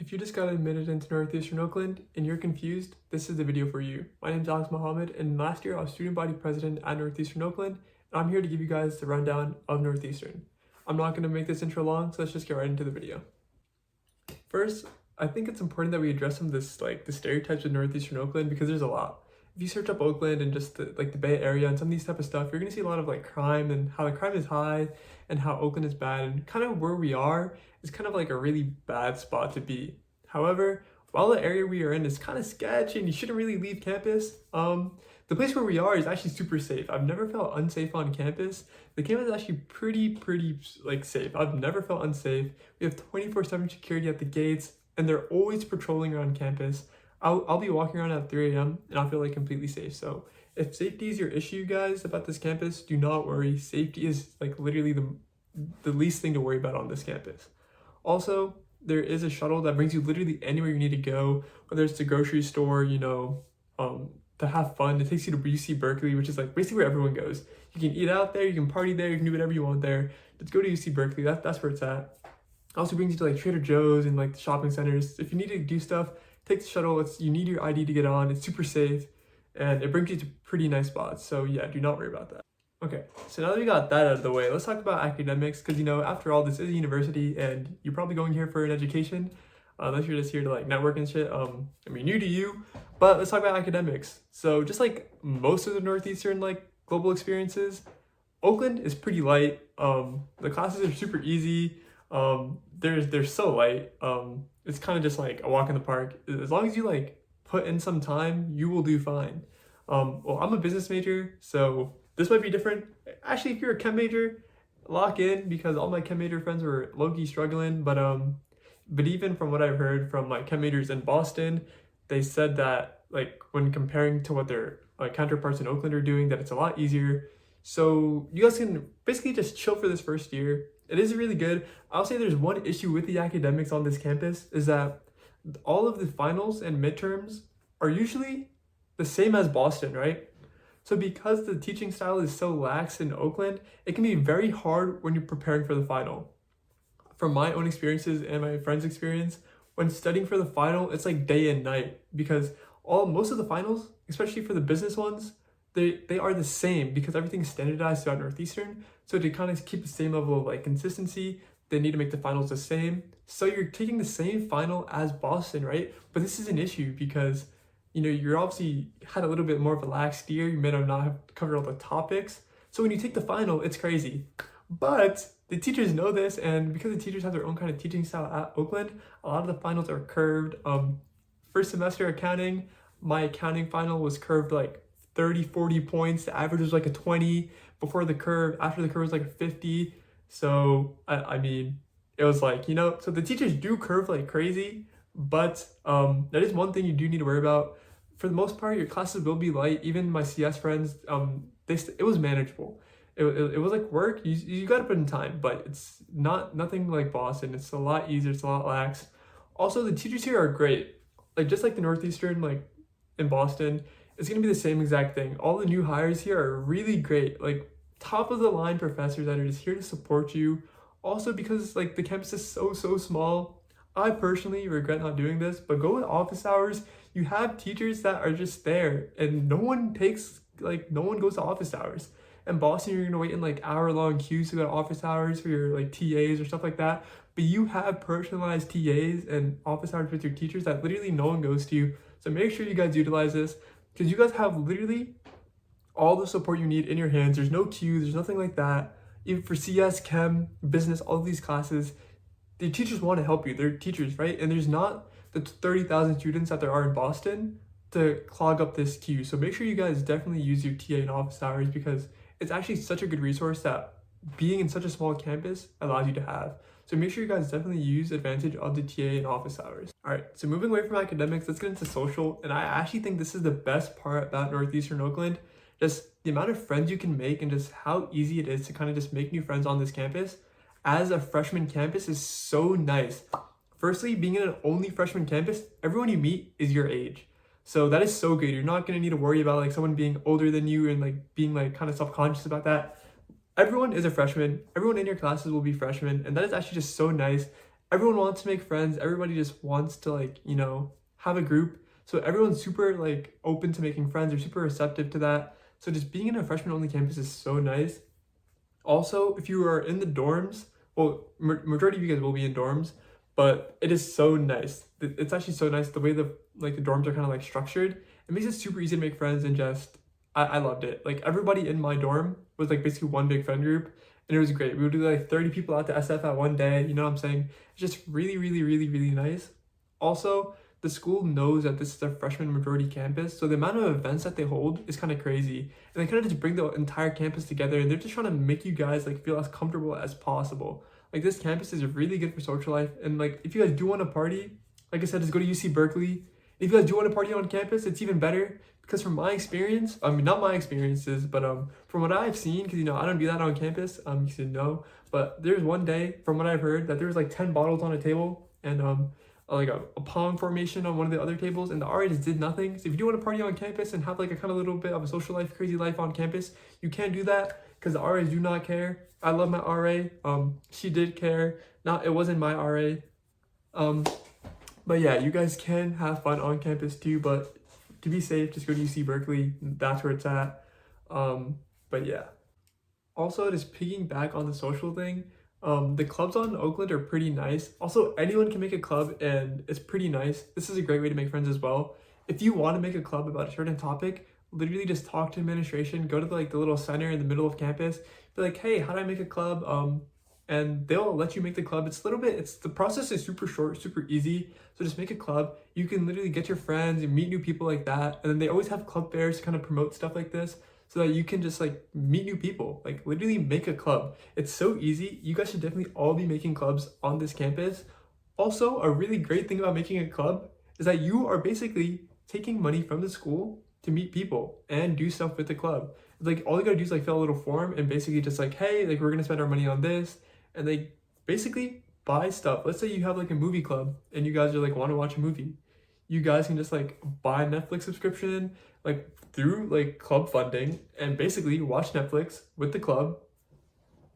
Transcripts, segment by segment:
If you just got admitted into Northeastern Oakland and you're confused, this is the video for you. My name is Alex Mohammed, and last year I was student body president at Northeastern Oakland, and I'm here to give you guys the rundown of Northeastern. I'm not going to make this intro long, so let's just get right into the video. First, I think it's important that we address some of the stereotypes of Northeastern Oakland because there's a lot. If you search up Oakland and just the Bay Area and some of these type of stuff, you're going to see a lot of crime and how the crime is high and how Oakland is bad, and kind of where we are is kind of like a really bad spot to be. However, while the area we are in is kind of sketchy and you shouldn't really leave campus, the place where we are is actually super safe. I've never felt unsafe on campus. The campus is actually pretty safe. I've never felt unsafe. We have 24/7 security at the gates, and they're always patrolling around campus. I'll be walking around at 3 a.m. and I'll feel completely safe. So if safety is your issue, guys, about this campus, do not worry. Safety is literally the least thing to worry about on this campus. Also, there is a shuttle that brings you literally anywhere you need to go, whether it's the grocery store, to have fun. It takes you to UC Berkeley, which is basically where everyone goes. You can eat out there, you can party there, you can do whatever you want there. Let's go to UC Berkeley. That's where it's at. It also brings you to Trader Joe's and the shopping centers. If you need to do stuff, take the shuttle. You need your ID to get on. It's super safe, and it brings you to pretty nice spots. So yeah, do not worry about that. Okay, so now that we got that out of the way, let's talk about academics, because after all, this is a university and you're probably going here for an education, unless you're just here to network and shit. New to you, but let's talk about academics. So just like most of the Northeastern global experiences, Oakland is pretty light. The classes are super easy. They're so light. It's kind of just a walk in the park. As long as you put in some time, you will do fine. Well, I'm a business major, so this might be different. Actually, if you're a chem major, lock in, because all my chem major friends were low-key struggling. But even from what I've heard from chem majors in Boston, they said that when comparing to what their counterparts in Oakland are doing, that it's a lot easier. So you guys can basically just chill for this first year. It is really good. I'll say there's one issue with the academics on this campus, is that all of the finals and midterms are usually the same as Boston, right? So because the teaching style is so lax in Oakland, it can be very hard when you're preparing for the final. From my own experiences and my friends' experience, when studying for the final, it's like day and night, because most of the finals, especially for the business ones, they are the same because everything's standardized throughout Northeastern. So to kind of keep the same level of consistency, they need to make the finals the same. So you're taking the same final as Boston, right? But this is an issue because you're obviously had a little bit more of a lax year. You may not have covered all the topics. So when you take the final, it's crazy. But the teachers know this, and because the teachers have their own kind of teaching style at Oakland, a lot of the finals are curved. First semester accounting, my accounting final was curved 30, 40 points. The average was a 20 before the curve. After the curve was a 50. So, it was so the teachers do curve like crazy, but that is one thing you do need to worry about. For the most part, your classes will be light. Even my CS friends, it was manageable. It was work. You got to put in time, but it's nothing like Boston. It's a lot easier. It's a lot lax. Also, the teachers here are great. Just like the Northeastern, in Boston, it's going to be the same exact thing. All the new hires here are really great. Top of the line professors that are just here to support you. Also, because the campus is so small, I personally regret not doing this, but go with office hours. You have teachers that are just there, and no one goes to office hours. In Boston, you're gonna wait in hour-long queues to go to office hours for your TAs or stuff like that. But you have personalized TAs and office hours with your teachers that literally no one goes to. So make sure you guys utilize this, because you guys have literally all the support you need in your hands. There's no queue, there's nothing like that. Even for CS, Chem, Business, all of these classes, the teachers want to help you. They're teachers, right? And there's not the 30,000 students that there are in Boston to clog up this queue. So make sure you guys definitely use your TA and office hours, because it's actually such a good resource that being in such a small campus allows you to have. So make sure you guys definitely use advantage of the TA and office hours. All right, so moving away from academics, let's get into social. And I actually think this is the best part about Northeastern Oakland. Just the amount of friends you can make and just how easy it is to kind of just make new friends on this campus. As a freshman campus is so nice. Firstly, being in an only freshman campus, everyone you meet is your age. So that is so good. You're not going to need to worry about someone being older than you and being kind of self-conscious about that. Everyone is a freshman. Everyone in your classes will be freshmen, and that is actually just so nice. everyone wants to make friends. Everybody just wants to like, have a group. So everyone's super like open to making friends. They're super receptive to that. So just being in a freshman only campus is so nice. Also, if you are in the dorms, well, majority of you guys will be in dorms, but it is so nice. It's actually so nice the way the dorms are kind of like structured. It makes it super easy to make friends and just I loved it. Like everybody in my dorm was like basically one big friend group, and it was great. We would do like 30 people out to SF at one day. You know what I'm saying? It's just really, really, really, really nice. Also, the school knows that this is a freshman majority campus, so the amount of events that they hold is kind of crazy. And they kind of just bring the entire campus together, and they're just trying to make you guys like feel as comfortable as possible. Like this campus is really good for social life, and like if you guys do want to party, like I said, just go to UC Berkeley. If you guys do want to party on campus, it's even better because from my experience, I mean not my experiences, but from what I've seen, because I don't do that on campus, you should know. But there's one day, from what I've heard, that there was like 10 bottles on a table, and like a pong formation on one of the other tables, and the RA just did nothing. So if you do want to party on campus and have like a kind of little bit of a social life, crazy life on campus, you can do that because the RAs do not care. I love my RA. She did care. It wasn't my RA. But yeah, you guys can have fun on campus too, but to be safe, just go to UC Berkeley. That's where it's at. But yeah. Also, just piggyback on the social thing, the clubs on Oakland are pretty nice. Also, anyone can make a club and it's pretty nice. This is a great way to make friends as well. If you want to make a club about a certain topic, literally just talk to administration, go to the little center in the middle of campus, be like, hey, how do I make a club? And they'll let you make the club. The process is super short, super easy. So just make a club. You can literally get your friends and meet new people like that. And then they always have club fairs to kind of promote stuff like this so that you can just like meet new people, like literally make a club. It's so easy. You guys should definitely all be making clubs on this campus. Also, a really great thing about making a club is that you are basically taking money from the school to meet people and do stuff with the club. Like all you gotta do is like fill a little form and basically just like, hey, like we're gonna spend our money on this, and they basically buy stuff. Let's say you have like a movie club and you guys are like want to watch a movie. You guys can just like buy a Netflix subscription like through like club funding and basically watch Netflix with the club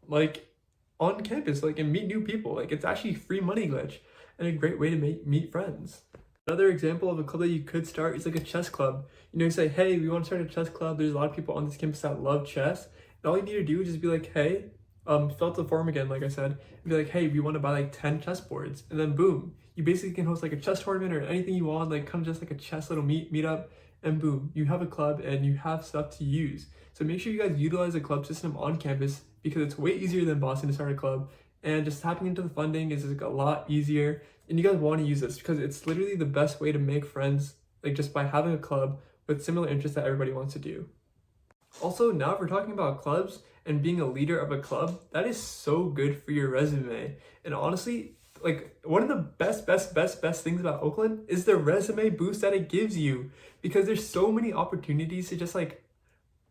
like on campus, like, and meet new people. Like it's actually free money glitch and a great way to meet friends. Another example of a club that you could start is like a chess club. You say, hey, we want to start a chess club. There's a lot of people on this campus that love chess. And all you need to do is just be like, hey, fill out the form again, like I said, and be like, hey, we want to buy like 10 chess boards. And then boom, you basically can host like a chess tournament or anything you want, like kind of just like a chess little meet up, and boom, you have a club and you have stuff to use. So make sure you guys utilize the club system on campus because it's way easier than Boston to start a club. And just tapping into the funding is like a lot easier. And you guys want to use this because it's literally the best way to make friends, like just by having a club with similar interests that everybody wants to do. Also, now if we're talking about clubs and being a leader of a club, that is so good for your resume. And honestly, like one of the best things about Oakland is the resume boost that it gives you, because there's so many opportunities to just like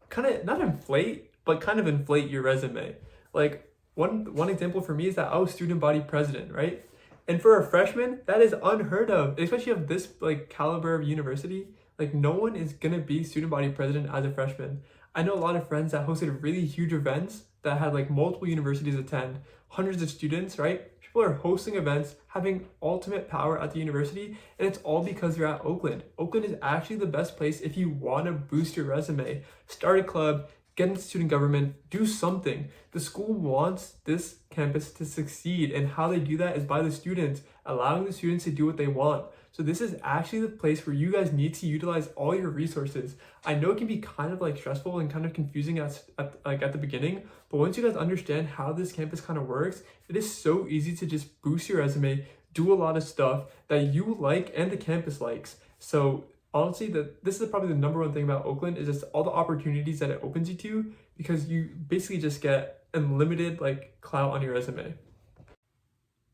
kind of not inflate, but kind of inflate your resume. Like one example for me is that I was student body president, right? And for a freshman, that is unheard of, especially of this like caliber of university. Like no one is gonna be student body president as a freshman. I know a lot of friends that hosted really huge events that had like multiple universities attend, hundreds of students, right? People are hosting events, having ultimate power at the university, and it's all because you're at Oakland. Oakland is actually the best place if you want to boost your resume. Start a club, get into student government, do something. The school wants this campus to succeed, and how they do that is by the students, allowing the students to do what they want. So this is actually the place where you guys need to utilize all your resources. I know it can be kind of like stressful and kind of confusing at the beginning, but once you guys understand how this campus kind of works, it is so easy to just boost your resume, do a lot of stuff that you like and the campus likes. So honestly, this is probably the number one thing about Oakland is just all the opportunities that it opens you to, because you basically just get unlimited like clout on your resume.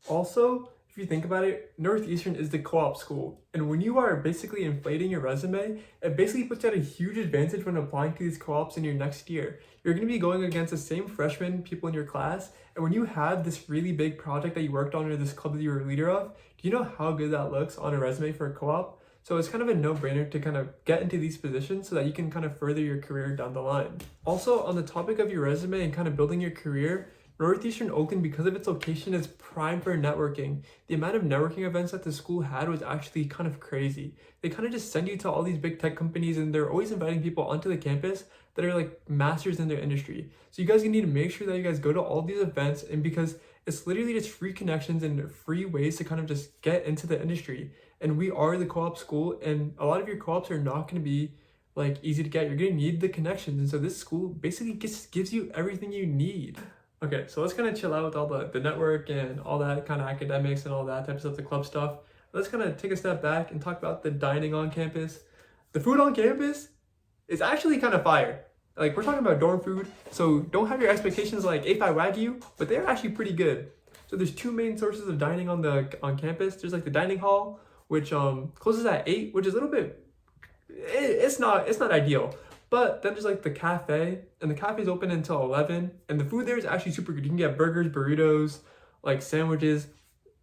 Also, if you think about it, Northeastern is the co-op school, and when you are basically inflating your resume, it basically puts you at a huge advantage when applying to these co-ops in your next year. You're going to be going against the same freshman people in your class, and when you have this really big project that you worked on or this club that you were a leader of, do you know how good that looks on a resume for a co-op? So it's kind of a no-brainer to kind of get into these positions so that you can kind of further your career down the line. Also, on the topic of your resume and kind of building your career, Northeastern Oakland, because of its location, is prime for networking. The amount of networking events that the school had was actually kind of crazy. They kind of just send you to all these big tech companies, and they're always inviting people onto the campus that are like masters in their industry. So you guys need to make sure that you guys go to all these events, and because it's literally just free connections and free ways to kind of just get into the industry. And we are the co-op school, and a lot of your co-ops are not going to be like easy to get. You're going to need the connections, and so this school basically gives you everything you need. Okay, so let's kind of chill out with all the network and all that kind of academics and all that type of stuff, the club stuff. Let's kind of take a step back and talk about the dining on campus. The food on campus is actually kind of fire. Like, we're talking about dorm food, so don't have your expectations like A5 Wagyu, but they're actually pretty good. So there's two main sources of dining on campus. There's like the dining hall, which closes at 8, which is a little bit, it's not ideal. But then there's like the cafe, and the cafe is open until 11, and the food there is actually super good. You can get burgers, burritos, like sandwiches.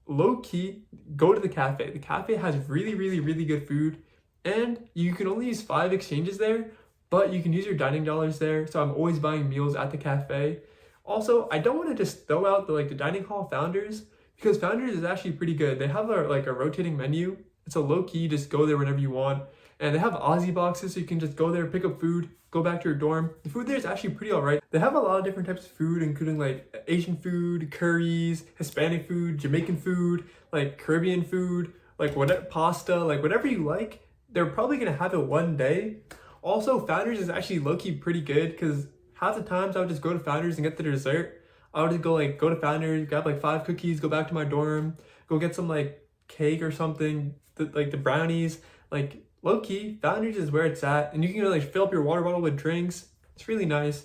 Low key, go to the cafe. The cafe has really, really, really good food, and you can only use 5 exchanges there, but you can use your dining dollars there. So I'm always buying meals at the cafe. Also, I don't want to just throw out the dining hall Founders, because Founders is actually pretty good. They have a rotating menu. It's a low key, just go there whenever you want. And they have Aussie boxes, so you can just go there, pick up food, go back to your dorm. The food there is actually pretty alright. They have a lot of different types of food, including like Asian food, curries, Hispanic food, Jamaican food, like Caribbean food, like whatever, pasta, like whatever you like. They're probably gonna have it one day. Also, Founders is actually low-key pretty good, because half the times I would just go to Founders and get the dessert. I would just go to Founders, grab like 5 cookies, go back to my dorm, go get some like cake or something, like the brownies, like low-key, Founders is where it's at, and you can like fill up your water bottle with drinks. It's really nice.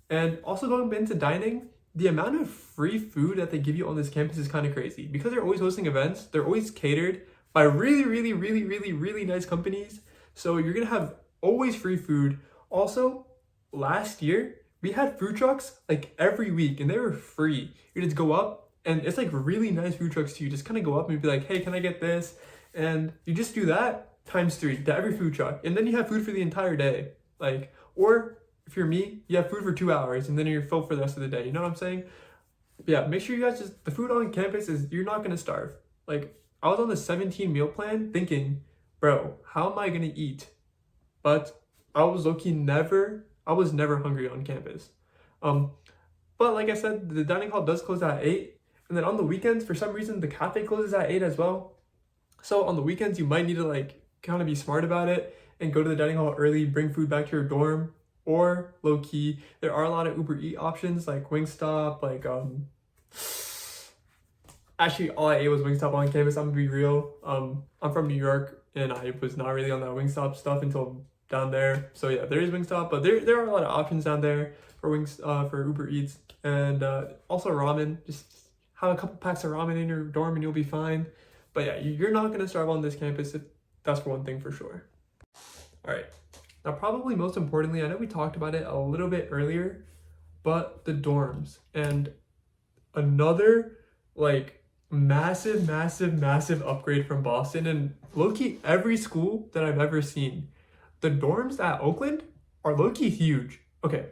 And also, going into dining, the amount of free food that they give you on this campus is kind of crazy. Because they're always hosting events, they're always catered by really, really, really, really, really nice companies. So you're gonna have always free food. Also, last year, we had food trucks like every week, and they were free. You just go up, and it's like really nice food trucks too. You just kind of go up and be like, hey, can I get this? And you just do that times 3 to every food truck, and then you have food for the entire day. Like, or if you're me, you have food for 2 hours, and then you're full for the rest of the day. You know what I'm saying? Yeah, make sure you guys the food on campus is, you're not gonna starve. Like, I was on the 17 meal plan thinking, bro, how am I gonna eat? But I was never hungry on campus. But like I said, the dining hall does close at 8, and then on the weekends, for some reason, the cafe closes at 8 as well. So on the weekends, you might need to like kind of be smart about it and go to the dining hall early, bring food back to your dorm, or low key, there are a lot of Uber Eat options like Wingstop, like actually all I ate was Wingstop on campus, I'm gonna be real. I'm from New York, and I was not really on that Wingstop stuff until down there. So yeah, there is Wingstop, but there are a lot of options down there for for Uber Eats, and also ramen. Just have a couple packs of ramen in your dorm and you'll be fine. But yeah, you're not gonna starve on this campus. That's for one thing for sure. All right, now probably most importantly, I know we talked about it a little bit earlier, but the dorms, and another like massive upgrade from Boston, and low-key every school that I've ever seen. The dorms at Oakland are low-key huge. Okay,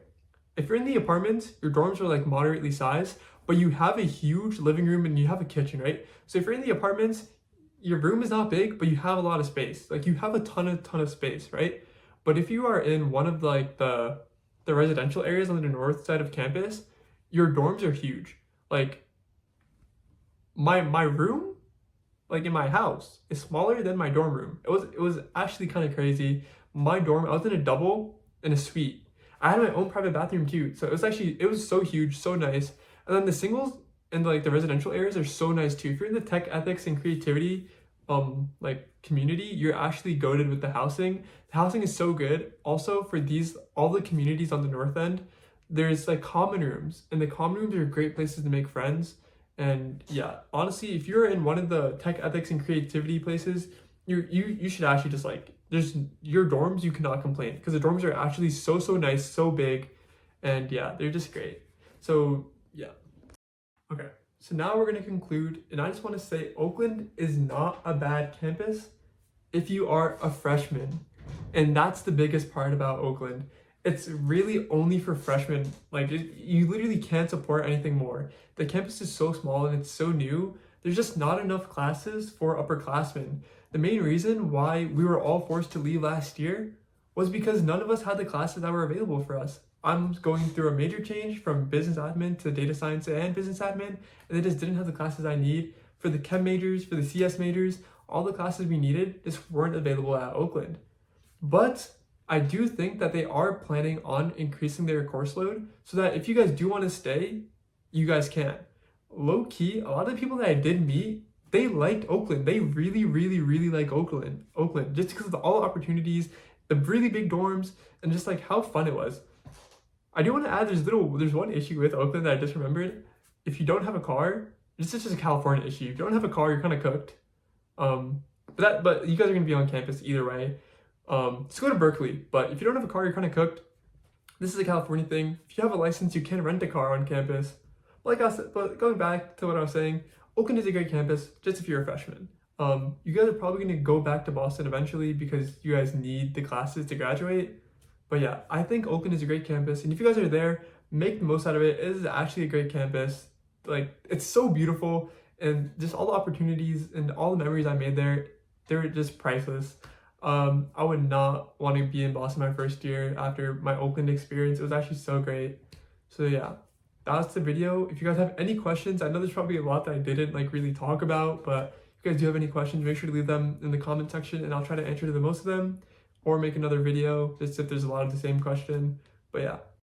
if you're in the apartments, your dorms are like moderately sized, but you have a huge living room and you have a kitchen, right? So if you're in the apartments, your room is not big, but you have a lot of space. Like, you have a ton of space, right? But if you are in one of like the residential areas on the north side of campus, your dorms are huge. Like, my room, like in my house, is smaller than my dorm room. It was actually kind of crazy. My dorm, I was in a double in a suite. I had my own private bathroom too. So it was so huge, so nice. And then the singles and like the residential areas are so nice too. If you're in the tech, ethics, and creativity like community, you're actually goated with the housing. The housing is so good. Also, for all the communities on the north end, there's like common rooms, and the common rooms are great places to make friends. And yeah, honestly, if you're in one of the tech, ethics, and creativity places, you should actually just like, there's your dorms, you cannot complain, because the dorms are actually so nice, so big, and yeah, they're just great. So yeah. Okay, so now we're going to conclude, and I just want to say Oakland is not a bad campus if you are a freshman, and that's the biggest part about Oakland. it's really only for freshmen. Like you literally can't support anything more. The campus is so small and it's so new. There's just not enough classes for upperclassmen. The main reason why we were all forced to leave last year was because none of us had the classes that were available for us. I'm going through a major change from business admin to data science and business admin, and they just didn't have the classes I need for the chem majors, for the CS majors. All the classes we needed just weren't available at Oakland. But I do think that they are planning on increasing their course load so that if you guys do want to stay, you guys can. Low key, a lot of the people that I did meet, they liked Oakland. They really, really, really like Oakland. Just because of all the opportunities, the really big dorms, and just like how fun it was. I do want to add there's one issue with Oakland that I just remembered. If you don't have a car, this is just a California issue. If you don't have a car, you're kind of cooked. But you guys are gonna be on campus either way. Just go to Berkeley. But if you don't have a car, you're kind of cooked. This is a California thing. If you have a license, you can rent a car on campus. Like I said, but going back to what I was saying, Oakland is a great campus, just if you're a freshman. You guys are probably gonna go back to Boston eventually because you guys need the classes to graduate. But yeah, I think Oakland is a great campus, and if you guys are there, make the most out of it. It is actually a great campus. Like, it's so beautiful, and just all the opportunities and all the memories I made there, they're just priceless. I would not want to be in Boston my first year after my Oakland experience. It was actually so great. So yeah, that's the video. If you guys have any questions, I know there's probably a lot that I didn't like really talk about, but if you guys do have any questions, make sure to leave them in the comment section and I'll try to answer to the most of them or make another video just if there's a lot of the same question. But yeah.